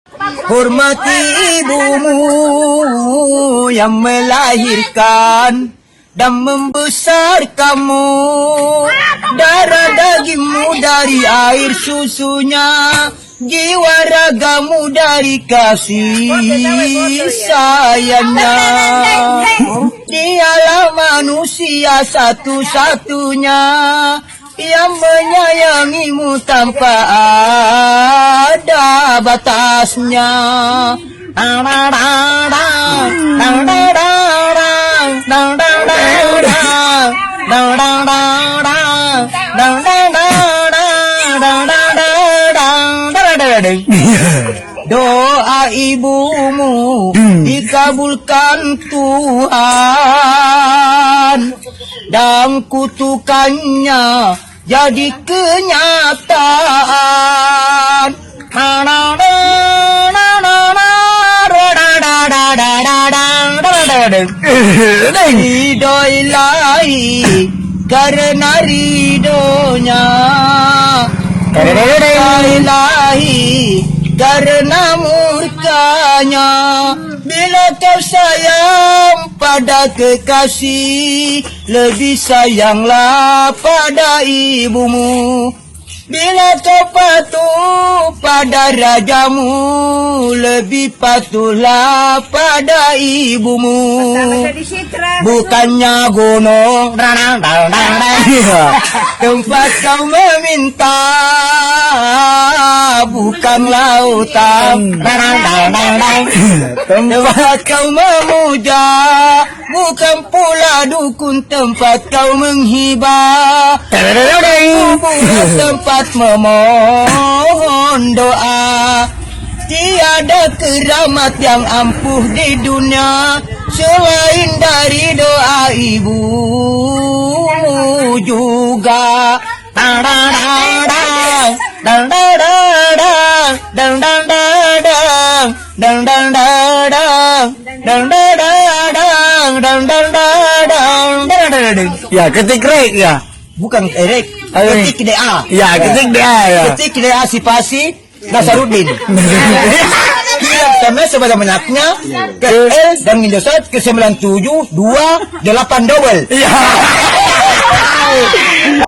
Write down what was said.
Hormati ibumu yang melahirkan dan membesar kamu, darah dagingmu dari air susunya, jiwa ragamu dari kasih sayangnya. Dialah manusia satu-satunya yang menyayangimu tanpa ada batasnya. Doa ibumu dikabulkan Tuhan dan kutukannya jadi kenyataan. Ridho ilahi karena ridhonya, ilahi karena murkanya. Bila kau sayang pada kekasih, lebih sayanglah pada ibumu. Bila kau patuh pada rajamu, lebih patuhlah pada ibumu. Bukannya gunung tempat kau meminta, bukan lautan tempat kau memuja, bukan pula dukun tempat kau menghibah. Tempat memohon doa. Tiada keramat yang ampuh di dunia selain dari doa ibu juga. Ya, ketik rek ya. Bukan Erek, ketik DA. Ya, ketik DA ya. Ketik DA Sipasi Nasaruddin. Kirim SMS sebanyak-banyaknya ke L dan Indosat ke 9728 double. Ya.